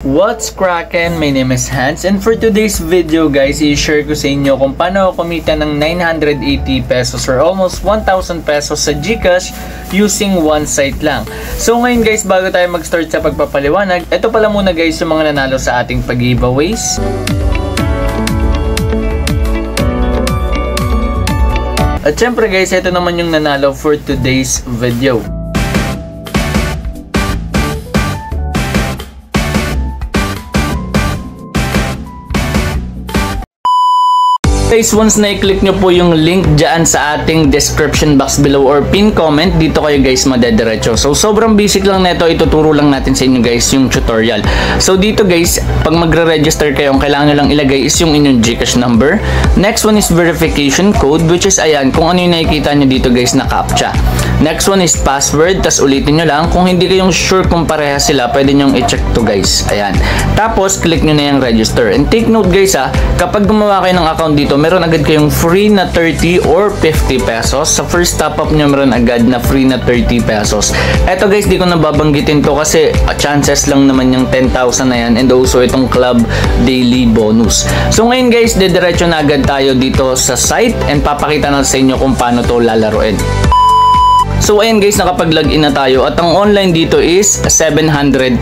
What's crackin'? My name is Hans, and for today's video guys, i-share ko sa inyo kung paano kumita ng 980 pesos or almost 1,000 pesos sa GCash using one site lang. So ngayon guys, bago tayo mag-start sa pagpapaliwanag, ito pala muna guys yung mga nanalo sa ating pag-giveaways. At syempre guys, ito naman yung nanalo for today's video. Guys, once na i-click nyo po yung link dyan sa ating description box below or pin comment, dito kayo guys madediretso. So sobrang basic lang nito, ituturo lang natin sa inyo guys yung tutorial. So dito guys, pag magre-register kayo, ang kailangan nyo lang ilagay is yung inyong GCash number. Next one is verification code, which is ayan, kung ano yung nakikita nyo dito guys na CAPTCHA. Next one is password, tas ulitin nyo lang. Kung hindi kayong sure kung pareha sila, pwede nyo i-check to guys. Ayan. Tapos click nyo na yung register. And take note guys kapag gumawa kayo ng account dito, meron agad kayong free na 30 or 50 pesos. Sa first top up nyo, meron agad na free na 30 pesos. Eto guys, di ko nababanggitin to kasi chances lang naman yung 10,000 na yan, and also itong club daily bonus. So ngayon guys, dediretso na agad tayo dito sa site and papakita na sa inyo kung paano to lalaroin. So ayan guys, nakapag-login na tayo at ang online dito is 737.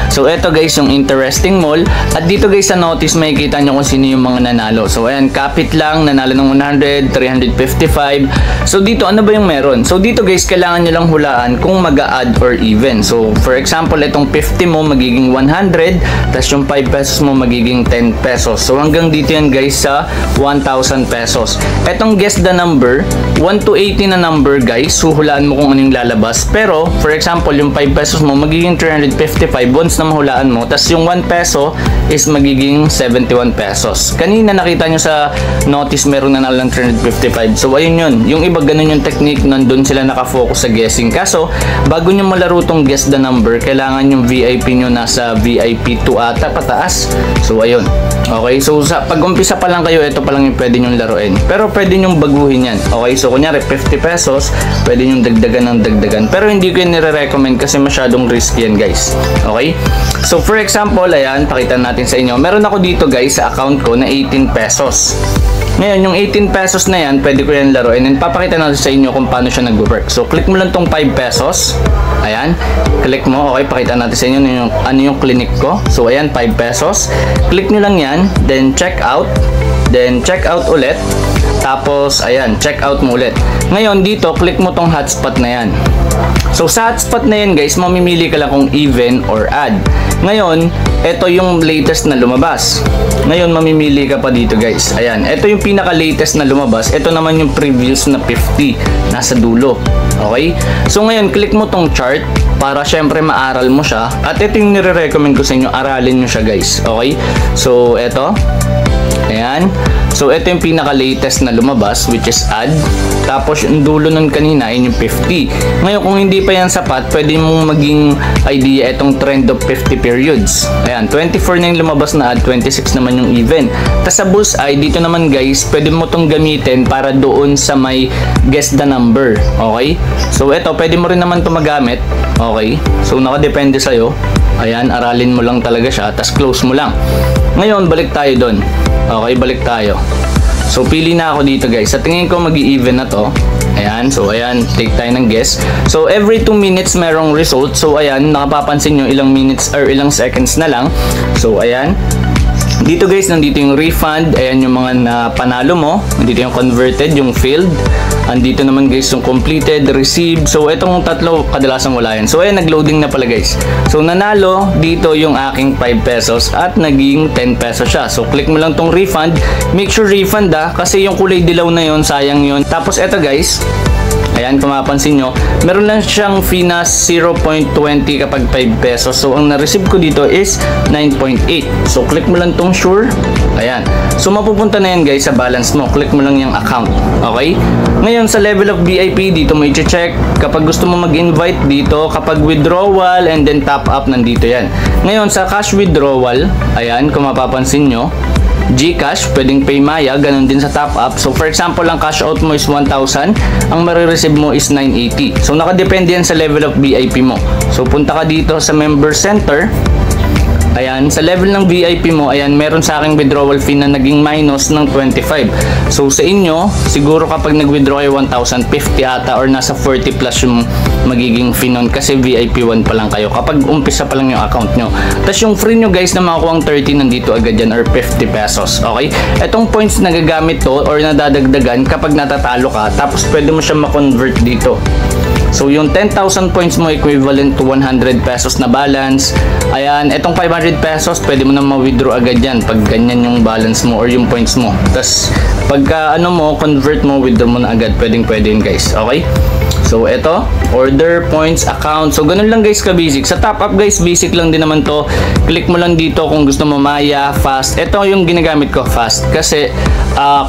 So eto guys yung interesting mall, at dito guys sa notice makikita nyo kung sino yung mga nanalo. So ayan, kapit lang, nanalo ng 100, 355. So dito ano ba yung meron? So dito guys, kailangan nyo lang hulaan kung mag-a-add or even. So for example, itong 50 mo magiging 100, tas yung 5 pesos mo magiging 10 pesos. So hanggang dito yan guys sa 1,000 pesos. Etong guess the number, 1 to 80 na number guys, huhulaan mo kung anong lalabas. Pero for example, yung 5 pesos mo magiging 355 once na mahulaan mo, tas yung 1 peso is magiging 71 pesos. Kanina nakita nyo sa notice meron na lang 355. So ayun yun, yung iba ganun yung technique, nandun sila nakafocus sa guessing. Kaso bago nyo malaro tong guess the number, kailangan yung VIP nyo nasa VIP 2 ata pataas. So ayun, okay, so sa pag-umpisa pa lang kayo, ito pa lang yung pwede nyong laruin. Pero pwede nyong baguhin yan. Okay, so kunyari 50 pesos, pwede nyong dagdagan ng dagdagan. Pero hindi ko yung nire-recommend kasi masyadong risky yan guys. Okay, so for example, ayan, pakita natin sa inyo. Meron ako dito guys sa account ko na 18 pesos. Ngayon, yung 18 pesos na yan, pwede ko yan laruin, and papakita natin sa inyo kung paano siya nag-work. So click mo lang tong 5 pesos. Ayan, click mo. Okay, pakita natin sa inyo ano yung clinic ko. So ayan, 5 pesos. Click nyo lang yan, then check out. Then check out ulit. Tapos ayan, check out mo ulit. Ngayon dito, click mo tong hotspot na yan. So sa hotspot na yan guys, mamimili ka lang kung even or add. Ngayon, ito yung latest na lumabas. Ngayon, mamimili ka pa dito guys. Ayan, ito yung pinaka-latest na lumabas. Ito naman yung previous na 50. Nasa dulo. Okay? So ngayon, click mo tong chart para syempre maaral mo siya. At ito yung nire-recommend ko sa inyo, aralin nyo siya guys. Okay? So, ito. Ayan. So, ito yung pinaka-latest na lumabas, which is add. Tapos, yung dulo nun kanina, yun yung 50. Ngayon, kung hindi pa yan sapat, pwede mong maging idea itong trend of 50 periods. Ayan, 24 na yung lumabas na add, 26 naman yung even. Tapos sa bullseye, dito naman guys, pwede mo itong gamitin para doon sa may guess the number. Okay? So, ito, pwede mo rin naman ito magamit. Okay? So, nakadepende sa'yo. Ayan, aralin mo lang talaga siya, tapos close mo lang. Ngayon, balik tayo doon. Okay, balik tayo. So, pili na ako dito guys. Sa tingin ko, mag-i-even na to. Ayan, so ayan, take tayo ng guess. So, every 2 minutes merong result. So, ayan, nakapapansin nyo ilang minutes or ilang seconds na lang. So, ayan. Dito guys, nandito yung refund. Ayan yung mga napanalo mo. Nandito yung converted, yung failed. Andito naman guys yung completed, received. So itong tatlo kadalasan wala yan. So ayan, nag-loading na pala guys. So nanalo dito yung aking 5 pesos at naging 10 pesos siya. So click mo lang tong refund. Make sure refund kasi yung kulay dilaw na yon, sayang yon. Tapos eto guys, ayan, kung mapapansin nyo, meron lang siyang fee na 0.20 kapag 5 pesos. So, ang na-receive ko dito is 9.8. So, click mo lang tong sure. Ayan. So, mapupunta na yan guys sa balance mo. Click mo lang yung account. Okay? Ngayon, sa level of VIP, dito mo i-check. Kapag gusto mo mag-invite dito, kapag withdrawal and then top up, nandito yan. Ngayon, sa cash withdrawal, ayan, kung mapapansin nyo, GCash, pwedeng Paymaya, ganun din sa top up. So for example, ang cash out mo is 1,000, ang marireceive mo is 980. So nakadepende yan sa level of VIP mo. So punta ka dito sa member center. Ayan, sa level ng VIP mo, ayan, meron sa aking withdrawal fee na naging minus ng 25. So sa inyo, siguro kapag nag-withdraw kayo 1,050 ata or nasa 40 plus yung magiging fee nun kasi VIP 1 pa lang kayo kapag umpisa pa lang yung account nyo. Tapos yung free nyo guys na makakuha ang 30 nandito agad yan or 50 pesos. Okay? Etong points na gagamit to or nadadagdagan kapag natatalo ka, tapos pwede mo siya ma-convert dito. So yung 10,000 points mo equivalent to 100 pesos na balance. Ayan, etong 500 pesos pwede mo na ma-withdraw agad yan pag ganyan yung balance mo or yung points mo. Tapos pagka ano mo, convert mo, withdraw mo na agad. Pwede yun guys. Okay? So eto, order, points, account. So ganun lang guys ka-basic. Sa top up guys, basic lang din naman to. Click mo lang dito kung gusto mo Maya, fast. Ito yung ginagamit ko, fast. Kasi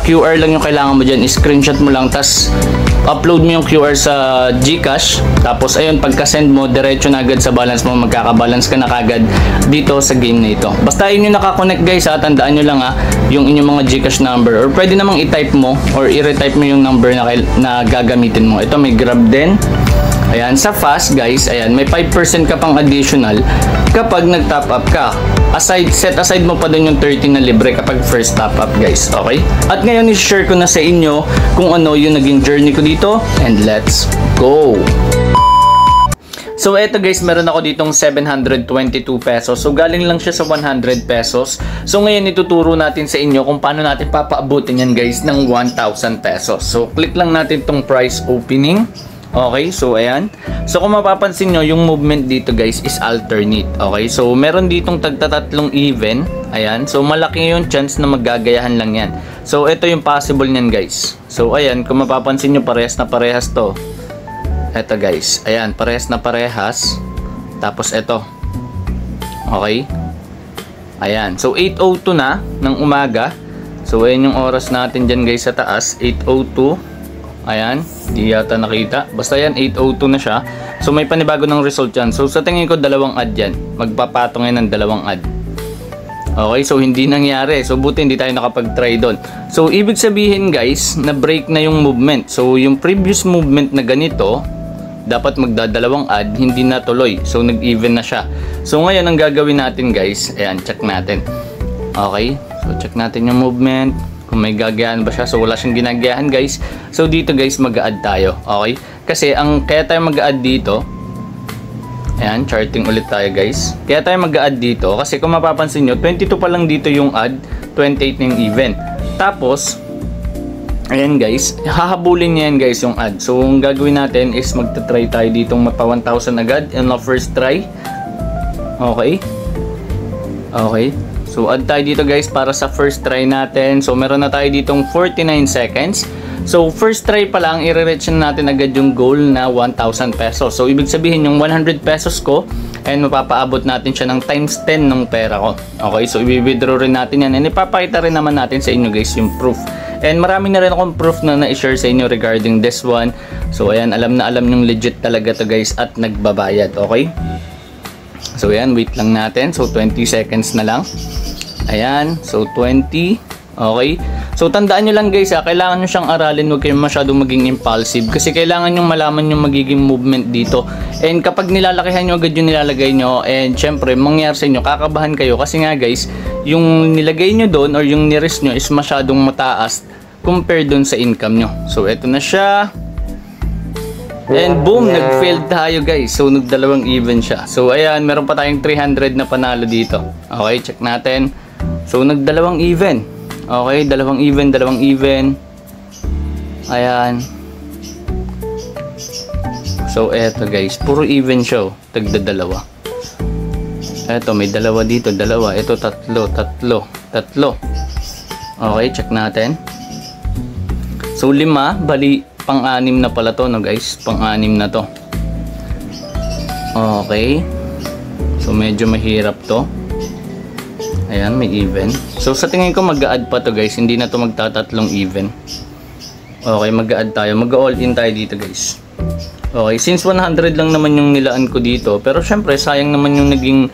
QR lang yung kailangan mo dyan. Screenshot mo lang, tas upload mo yung QR sa GCash. Tapos ayun, pagka-send mo, diretso na agad sa balance mo. Magkaka-balance ka na kagad dito sa game na ito. Basta yun yung nakakonect guys ha. Tandaan nyo lang ha, yung inyong mga GCash number. Or pwede namang i-type mo or i-retype mo yung number na gagamitin mo. Ito may Grab din. Ayan, sa fast guys, ayan, may 5% ka pang additional kapag nag-top up ka. Set aside mo pa dun yung 30 na libre kapag first top up guys, okay? At ngayon i-share ko na sa inyo kung ano yung naging journey ko dito and let's go! So eto guys, meron ako ditong 722 pesos. So galing lang siya sa 100 pesos. So ngayon ituturo natin sa inyo kung paano natin papaabutin yan guys ng 1,000 pesos. So click lang natin tong price opening. Okay, so ayan. So kung mapapansin nyo, yung movement dito guys is alternate. Okay, so meron ditong tagtatatlong even. Ayan, so malaki yung chance na maggagayahan lang yan. So ito yung possible nyan guys. So ayan, kung mapapansin nyo, parehas na parehas to. Eto guys, ayan, parehas na parehas. Tapos ito. Okay. Ayan, so 8:02 na ng umaga. So ayan yung oras natin dyan guys sa taas, 8:02. Ayan, di yata nakita. Basta yan, 8:02 na siya. So may panibago ng result yan. So sa tingin ko, dalawang ad yan. Magpapatong yan ng dalawang ad. Okay, so hindi nangyari. So buti hindi tayo nakapag-try doon. So ibig sabihin guys, na break na yung movement. So yung previous movement na ganito, dapat magdadalawang ad, hindi na tuloy. So nag-even na siya. So ngayon, ang gagawin natin guys, ayan, check natin. Okay, so check natin yung movement. Kung may gagayahan ba siya. So wala siyang ginagayahan guys. So dito guys, mag-a-add tayo. Okay? Kasi kaya tayo mag-a-add dito. Ayan, charting ulit tayo guys. Kaya tayo mag-a-add dito. Kasi kung mapapansin nyo, 22 pa lang dito yung add, 28 na yung even. Tapos, ayan guys, hahabulin niya yan guys yung add. So ang gagawin natin is magta-try tayo ditong mapa 1,000 agad in the first try. Okay? Okay. So add tayo dito guys para sa first try natin. So meron na tayo ditong 49 seconds. So first try pa lang, i-reach natin agad yung goal na 1,000 pesos. So ibig sabihin yung 100 pesos ko and mapapaabot natin siya ng times 10 ng pera ko. Okay, so i-withdraw rin natin yan and ipapakita rin naman natin sa inyo guys yung proof. And marami na rin akong proof na na-share sa inyo regarding this one. So ayan, alam na alam yung legit talaga to guys at nagbabayad. Okay? So ayan, wait lang natin. So 20 seconds na lang. Ayan, so 20. Okay, so tandaan nyo lang guys kailangan nyo siyang aralin, huwag kayong masyadong maging impulsive kasi kailangan nyo malaman yung magiging movement dito. And kapag nilalakihan nyo agad yung nilalagay nyo, and syempre mangyari sa inyo, kakabahan kayo kasi nga guys, yung nilagay nyo doon or yung niris nyo is masyadong mataas compared doon sa income nyo. So eto na siya. And boom, nag-failed tayo guys. So nagdalawang even siya. So ayan, meron pa tayong 300 na panalo dito. Okay, check natin. So nagdalawang even. Okay, dalawang even. Ayan. So eto guys, puro even siya. Tagdadalawa. Eto, may dalawa dito, dalawa. Ito tatlo. Okay, check natin. So 5, bali pang-anim na pala to, no guys, pang-anim na to. Okay, so medyo mahirap to. Ayan, may even. So sa tingin ko mag-a-add pa to guys, hindi na to magtatatlong even. Okay, mag-a-add tayo, mag-all in tayo dito guys. Okay, since 100 lang naman yung nilaan ko dito, pero syempre sayang naman yung naging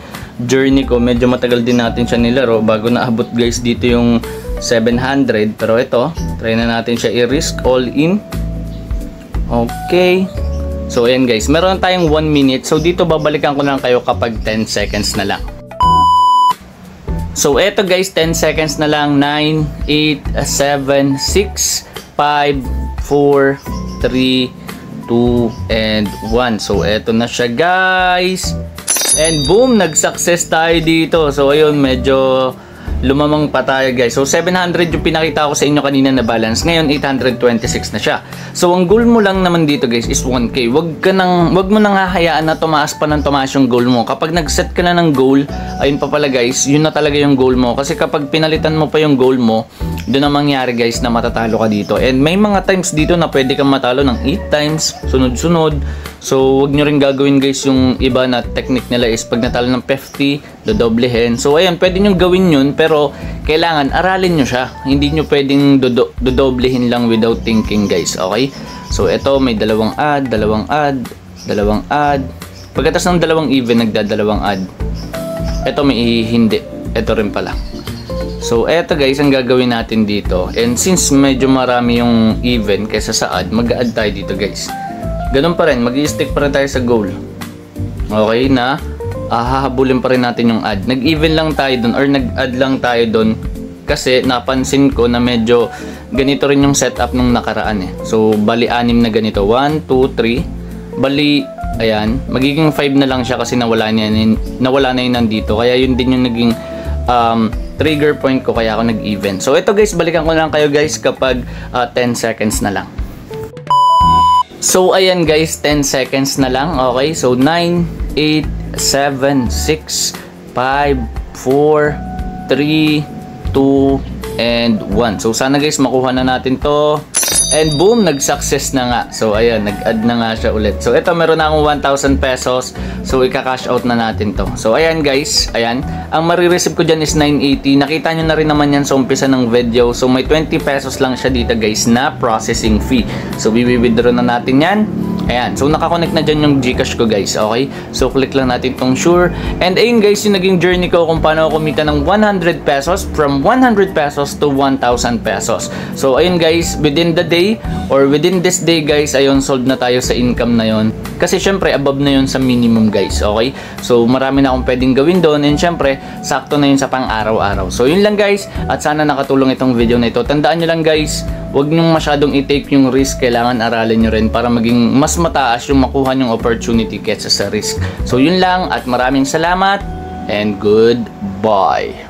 journey ko, medyo matagal din natin siya nilaro bago naabot guys dito yung 700. Pero ito, try na natin siya i-risk all in. Okay. So ayan guys, meron tayong 1 minute. So dito babalikan ko lang kayo kapag 10 seconds na lang. So eto guys, 10 seconds na lang. 9, 8, 7, 6, 5, 4, 3, 2, and 1. So eto na siya guys. And boom, nag-success tayo dito. So ayun, medyo lumamang pa tayo guys. So 700 yung pinakita ko sa inyo kanina na balance. Ngayon 826 na siya. So ang goal mo lang naman dito guys is 1k. Wag mo nang hahayaan na tumaas pa ng tumaas yung goal mo. Kapag nag-set ka na ng goal, ayun pa pala guys, yun na talaga yung goal mo. Kasi kapag pinalitan mo pa yung goal mo, doon ang mangyari guys na matatalo ka dito. And may mga times dito na pwede kang matalo ng 8 times sunod-sunod. So wag nyo rin gagawin guys yung iba na technique nila is pag natalo ng 50, dodoblehin. So ayan, pwede nyo gawin yun, pero kailangan aralin nyo siya. Hindi nyo pwedeng dodoblehin lang without thinking guys, okay? So eto, may dalawang add. Pagkatapos ng dalawang even, nagdadalawang add. Eto may hindi. Eto rin pala. So eto guys, ang gagawin natin dito. And since medyo marami yung even kaysa sa add, mag-add tayo dito guys. Ganun pa rin, mag-i-stick pa rin tayo sa goal. Okay na, hahabulin pa rin natin yung add. Nag-even lang tayo dun or nag-add lang tayo dun kasi napansin ko na medyo ganito rin yung setup nung nakaraan eh. So bali 6 na ganito, 1, 2, 3. Bali, ayan, magiging 5 na lang siya kasi nawala na yun nandito. Kaya yun din yung naging trigger point ko kaya ako nag-even. So ito guys, balikan ko lang kayo guys kapag 10 seconds na lang. So ayan guys, 10 seconds na lang. Okay, so 9, 8, 7, 6, 5, 4, 3, 2, and 1. So sana guys makuha na natin to. And boom, nag-success na nga. So ayan, nag-add na nga siya ulit. So ito, meron na akong 1,000 pesos. So ika-cash out na natin to. So ayan guys, ayan. Ang marireceive ko dyan is 980. Nakita nyo na rin naman yan sa umpisa ng video. So may 20 pesos lang siya dito guys na processing fee. So i-withdraw na natin yan. Ayan, so nakakonect na dyan yung Gcash ko guys, okay? So click lang natin tong sure. And ayun guys, yung naging journey ko kung paano ako kumita ng 100 pesos from 100 pesos to 1,000 pesos. So ayun guys, within the day or within this day guys, ayun, sold na tayo sa income na yon. Kasi syempre above na yon sa minimum guys, okay? So marami na akong pwedeng gawin doon and syempre sakto na yun sa pang araw-araw. So yun lang guys, at sana nakatulong itong video na ito. Tandaan nyo lang guys, huwag nyo masyadong i-take yung risk. Kailangan aralin nyo rin para maging mas mataas yung makuha yung opportunity kesa sa risk. So yun lang at maraming salamat and goodbye.